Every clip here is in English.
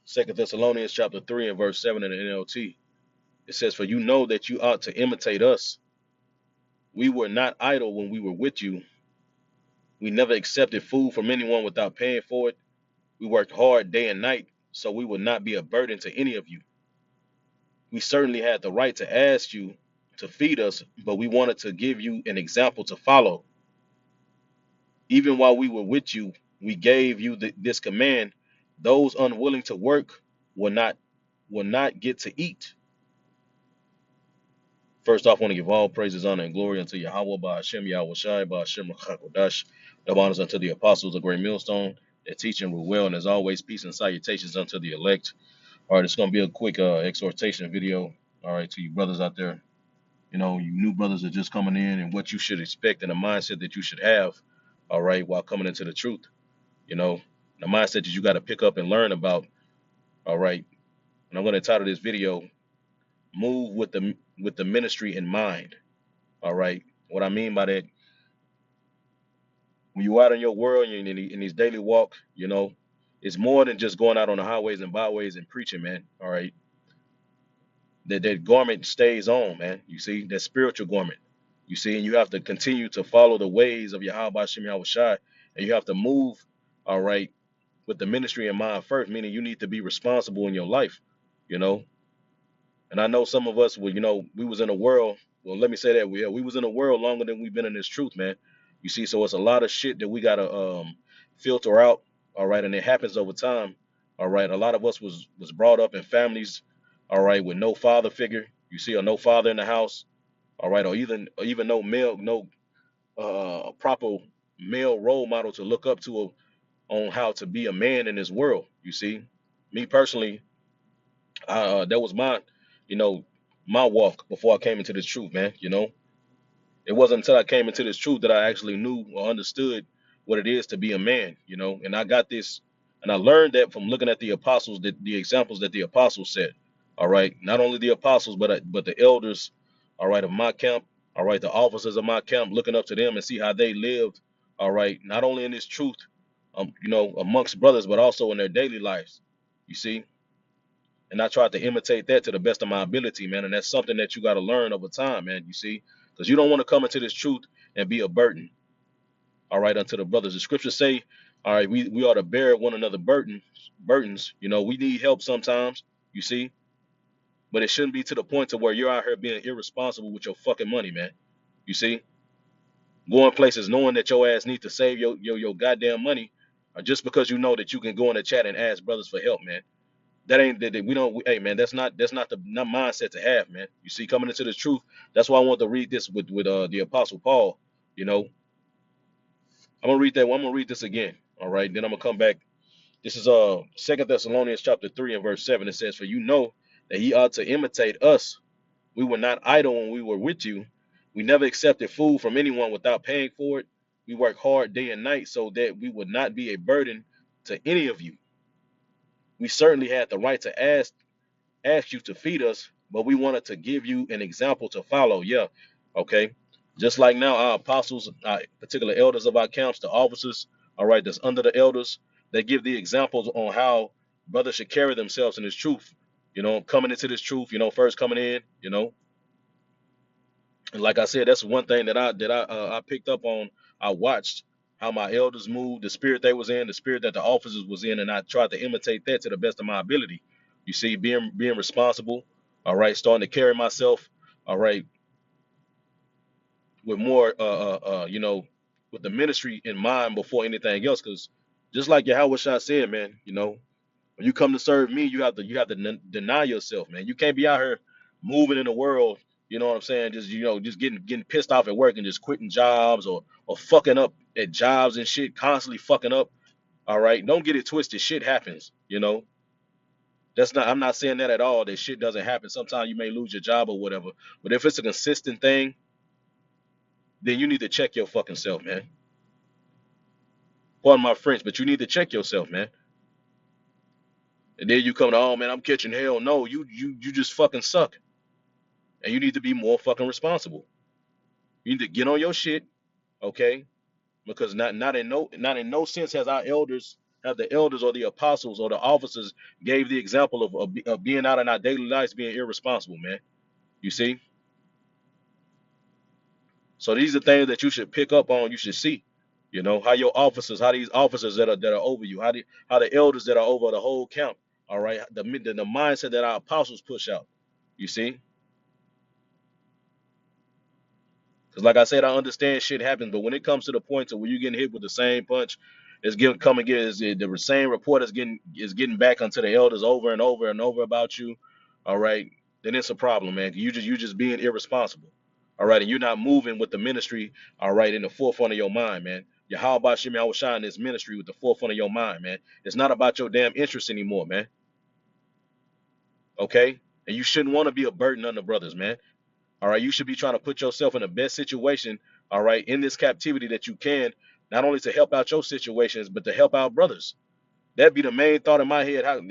Second Thessalonians chapter 3 and verse 7 in the NLT. It says, "For you know that you ought to imitate us. We were not idle when we were with you. We never accepted food from anyone without paying for it. We worked hard day and night, so we would not be a burden to any of you. We certainly had the right to ask you to feed us, but we wanted to give you an example to follow. Even while we were with you, we gave you this command: those unwilling to work will not get to eat." First off, I want to give all praises, honor, and glory unto Yahweh by Hashem, Yahweh Shai, by Hashem, Hakodash. The honors unto the apostles, of great millstone, that teach and rule well, and as always, peace and salutations unto the elect. All right, it's going to be a quick exhortation video, all right, to you brothers out there. You know, you new brothers are just coming in, and what you should expect and the mindset that you should have, all right, while coming into the truth. You know, the mindset that you got to pick up and learn about, all right. And I'm going to title this video, "Move with the Ministry in Mind." All right. What I mean by that, when you're out in your world and in these daily walk, you know, it's more than just going out on the highways and byways and preaching, man. All right. That garment stays on, man. You see, that spiritual garment. You see, and you have to continue to follow the ways of Yahweh Shem Yahweh Shai, and you have to move, all right, with the ministry in mind first, meaning you need to be responsible in your life, you know. And I know some of us were, you know, we was in a world. Well, let me say that we was in a world longer than we've been in this truth, man. You see, so it's a lot of shit that we gotta filter out, all right, and it happens over time, all right. A lot of us was brought up in families, all right, with no father figure. You see, or no father in the house, all right, or even no male, no proper male role model to look up to on how to be a man in this world. You see, me personally, that was my, you know, my walk before I came into this truth, man. You know, it wasn't until I came into this truth that I actually knew or understood what it is to be a man. You know, and I got this, and I learned that from looking at the apostles, the examples that the apostles set. All right, not only the apostles, but the elders, all right, of my camp, all right, the officers of my camp, looking up to them and see how they lived, all right, not only in this truth, you know, amongst brothers, but also in their daily lives. You see, and I tried to imitate that to the best of my ability, man. And that's something that you got to learn over time, man. You see, because you don't want to come into this truth and be a burden, all right, unto the brothers. The scriptures say, all right, we ought to bear one another burdens. You know, we need help sometimes, you see, but it shouldn't be to the point to where you're out here being irresponsible with your fucking money, man. You see, going places knowing that your ass need to save your goddamn money, or just because you know that you can go in the chat and ask brothers for help, man. That ain't that we don't. Hey, man, that's not the not mindset to have, man. You see, coming into the truth. That's why I want to read this with the Apostle Paul. You know, I'm gonna read that. I'm gonna read this again. All right, then I'm gonna come back. This is Second Thessalonians chapter 3 and verse 7. It says, "For you know that ye ought to imitate us. We were not idle when we were with you. We never accepted food from anyone without paying for it. We worked hard day and night so that we would not be a burden to any of you. We certainly had the right to ask you to feed us, but we wanted to give you an example to follow." Yeah, okay. Just like now, our apostles, our particular elders of our camps, the officers, all right, that's under the elders, they give the examples on how brothers should carry themselves in this truth. You know, coming into this truth, you know, first coming in, you know, and like I said, that's one thing that I picked up on. I watched how my elders moved, the spirit they was in, the spirit that the officers was in, and I tried to imitate that to the best of my ability. You see, being responsible, all right, starting to carry myself, all right, with more, you know, with the ministry in mind before anything else. Because just like Yahweh Shai said, man, you know, when you come to serve me, you have to deny yourself, man. You can't be out here moving in the world, you know what I'm saying? Just just getting pissed off at work and just quitting jobs or fucking up at jobs and shit, constantly fucking up. All right. Don't get it twisted. Shit happens, you know. I'm not saying that at all. That shit doesn't happen. Sometimes you may lose your job or whatever. But if it's a consistent thing, then you need to check your fucking self, man. Pardon my French, but you need to check yourself, man. And then you come to, oh man, I'm catching hell. No, you just fucking suck. And you need to be more fucking responsible. You need to get on your shit, okay? Because not in no sense has our elders have the elders or the apostles or the officers gave the example of being out in our daily lives being irresponsible, man. You see? So these are things that you should pick up on, you should see. You know, how your officers, how these officers that are over you, how the elders that are over the whole camp, all right, the mindset that our apostles push out. You see? Because like I said, I understand shit happens, but when it comes to the point to where you're getting hit with the same punch, it's getting come again is the same report is getting back onto the elders over and over and over about you, all right, then it's a problem, man. You just being irresponsible. All right, and you're not moving with the ministry, all right, in the forefront of your mind, man. Your how about Shimmy I was shining this ministry with the forefront of your mind, man. It's not about your damn interest anymore, man. Okay? And you shouldn't want to be a burden on the brothers, man. All right, you should be trying to put yourself in the best situation, all right, in this captivity that you can, not only to help out your situations, but to help out brothers. That'd be the main thought in my head, how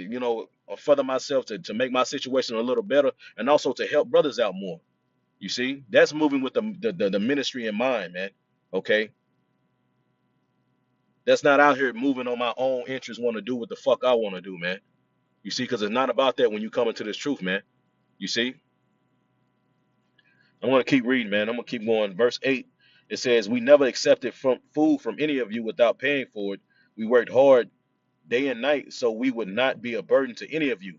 further myself to make my situation a little better and also to help brothers out more. You see, that's moving with the ministry in mind, man. Okay. That's not out here moving on my own interest, want to do what the fuck I want to do, man. You see, because it's not about that when you come into this truth, man. You see? I'm going to keep reading, man. I'm going to keep going. Verse 8, it says, "We never accepted food from any of you without paying for it. We worked hard day and night so we would not be a burden to any of you.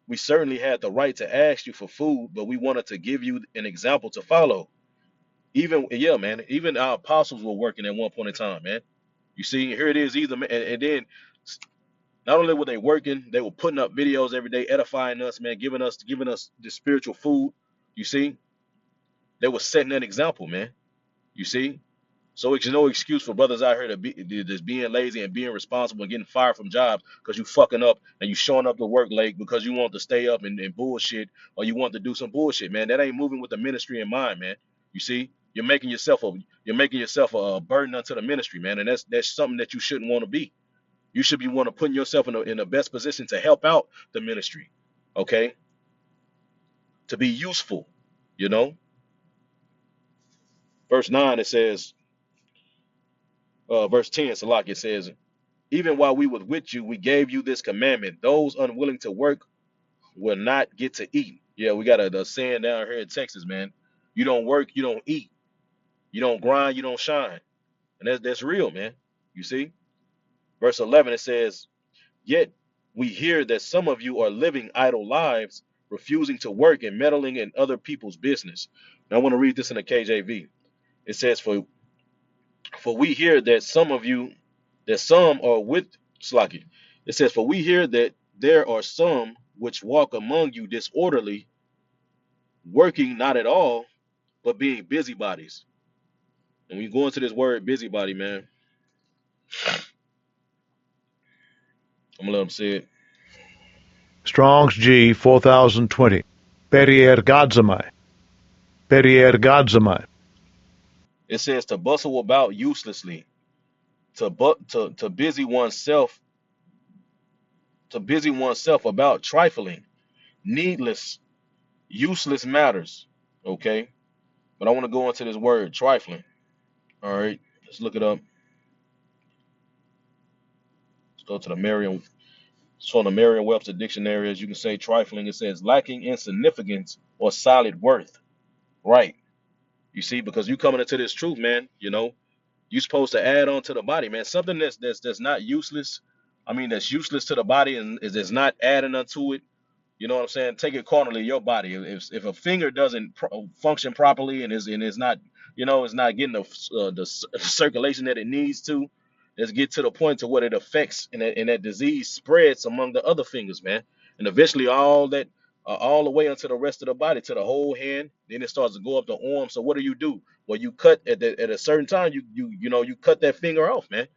We certainly had the right to ask you for food, but we wanted to give you an example to follow." Even, yeah, man, even our apostles were working at one point in time, man. You see, here it is, either, and then not only were they working, they were putting up videos every day, edifying us, man, giving us the spiritual food. You see, they were setting an example, man. You see? So it's no excuse for brothers out here to be just being lazy and being responsible and getting fired from jobs because you fucking up and you showing up to work late because you want to stay up and bullshit or you want to do some bullshit, man. That ain't moving with the ministry in mind, man. You see? You're making yourself a burden unto the ministry, man, and that's something that you shouldn't want to be. You should be want to putting yourself in the best position to help out the ministry, okay? To be useful, you know. Verse 9 it says, verse 10, Salak, it says, "Even while we were with you, we gave you this commandment: those unwilling to work will not get to eat." Yeah, we got a saying down here in Texas, man. You don't work, you don't eat. You don't grind, you don't shine. And that's real, man. You see? Verse 11, it says, "Yet we hear that some of you are living idle lives, refusing to work and meddling in other people's business." Now I want to read this in the KJV. It says, "For we hear that some are with Slaki." It says, "For we hear that there are some which walk among you disorderly, working not at all, but being busybodies." And when you go into this word busybody, man, I'm gonna let them say it. Strong's G 4020. Periergadzamai. Periergadzamai. It says to bustle about uselessly, to busy oneself about trifling, needless, useless matters. Okay, but I want to go into this word trifling. All right, let's look it up. Let's go to the Merriam. So in the Merriam-Webster dictionary, as you can say, trifling, it says lacking in significance or solid worth. Right. You see, because you coming into this truth, man, you're supposed to add on to the body, man. Something that's not useless. I mean, that's useless to the body and is not adding unto it. You know what I'm saying? Take it carnally, your body. If a finger doesn't function properly and is not, it's not getting the circulation that it needs to, let's get to the point to what it affects and that disease spreads among the other fingers, man. And eventually all the way onto the rest of the body, to the whole hand. Then it starts to go up the arm. So what do? Well, you cut at a certain time. You cut that finger off, man.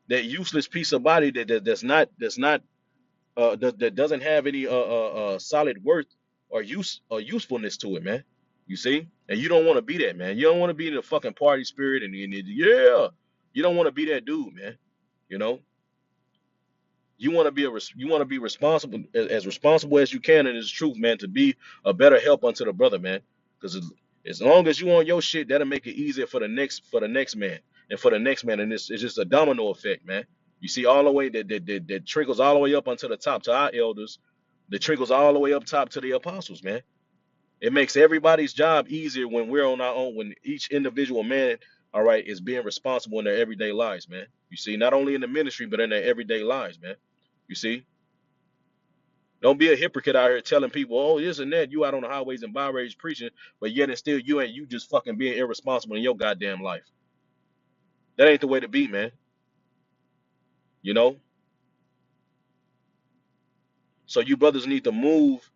That useless piece of body that doesn't have any solid worth or usefulness to it, man. You see, and you don't want to be that, man. You don't want to be in the fucking party spirit and yeah, you don't want to be that dude, man. You know, you want to be responsible as responsible as you can in this truth, man. To be a better help unto the brother, man. Because as long as you on your shit, that'll make it easier for the next man and for the next man, and it's just a domino effect, man. You see, all the way that trickles all the way up onto the top to our elders, that trickles all the way up top to the apostles, man. It makes everybody's job easier when we're on our own, when each individual man, all right, is being responsible in their everyday lives, man. You see, not only in the ministry, but in their everyday lives, man. You see, don't be a hypocrite out here telling people, oh, this and that, you out on the highways and byways preaching, but yet and still you just fucking being irresponsible in your goddamn life. That ain't the way to be, man. You know? So you brothers need to move,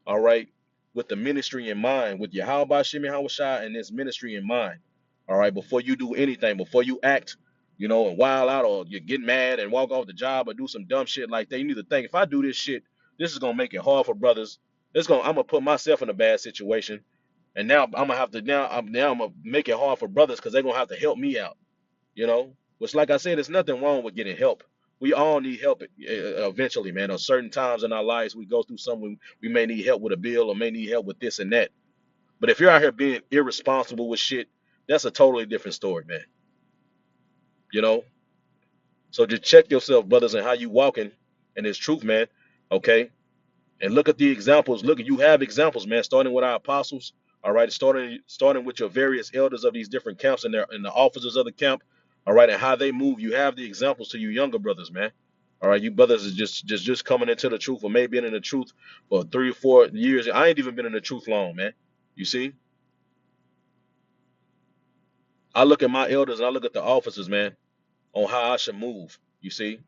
all right, with the ministry in mind, with your how about Shimmy Hawashai and this ministry in mind. All right, before you do anything, before you act, and wild out or you get mad and walk off the job or do some dumb shit like that, you need to think, if I do this shit, this is gonna make it hard for brothers. I'm gonna put myself in a bad situation. And now I'm gonna have to now I'm gonna make it hard for brothers because they're gonna have to help me out. Which, like I said, there's nothing wrong with getting help. We all need help eventually, man. On certain times in our lives, we go through something. We may need help with a bill or may need help with this and that. But if you're out here being irresponsible with shit, that's a totally different story, man. You know. So just check yourself, brothers, and how you walking in this truth, man. Okay. And look at the examples. Look, you have examples, man. Starting with our apostles, all right. Starting with your various elders of these different camps and the officers of the camp, all right, and how they move. You have the examples to you younger brothers, man. All right, you brothers is just coming into the truth, or maybe been in the truth for 3 or 4 years. I ain't even been in the truth long, man. You see, I look at my elders and I look at the officers, man, on how I should move. You see,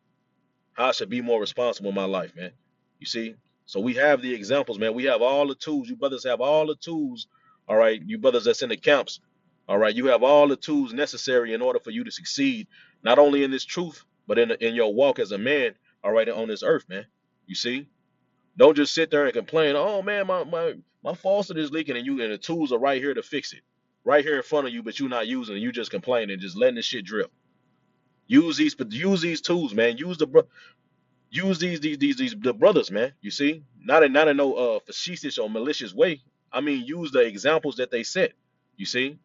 how I should be more responsible in my life, man. You see? So we have the examples, man. We have all the tools. You brothers have all the tools. All right. You brothers that's in the camps. All right. You have all the tools necessary in order for you to succeed, not only in this truth, but in your walk as a man, all right, on this earth, man. You see? Don't just sit there and complain, oh man, my faucet is leaking and the tools are right here to fix it. Right here in front of you, but you're not using it. You just complaining, just letting the shit drip. Use these tools, man. Use these the brothers, man. You see, not in no facetious or malicious way. I mean, use the examples that they set. You see,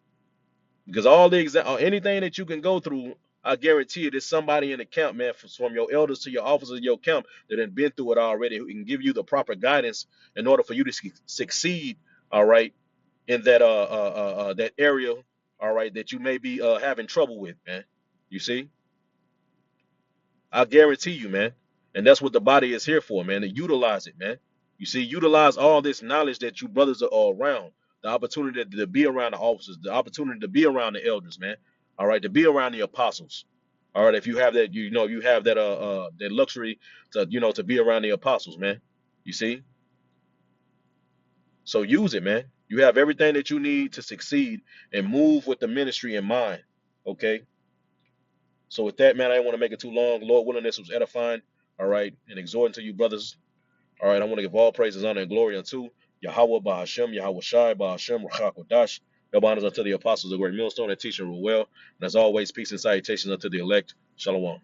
because all the anything that you can go through, I guarantee you, there's somebody in the camp, man, from your elders to your officers of your camp that have been through it already, who can give you the proper guidance in order for you to succeed. All right, in that area, all right, that you may be having trouble with, man. You see. I guarantee you, man. And that's what the body is here for, man, to utilize it, man. You see, utilize all this knowledge that you brothers are around, the opportunity to be around the officers, the opportunity to be around the elders, man. All right, to be around the apostles. All right, if you have that, you have that luxury to be around the apostles, man. You see? So use it, man. You have everything that you need to succeed and move with the ministry in mind. Okay? So with that, man, I didn't want to make it too long. Lord willing, this was edifying. All right, and exhorting to you, brothers. All right, I want to give all praises, honor, and glory unto Yahweh, Bahashem, Yahweh Shai, Bahashem, Rachakodash. Double honors unto the apostles of the great millstone that teach and rule well. And as always, peace and salutations unto the elect. Shalom.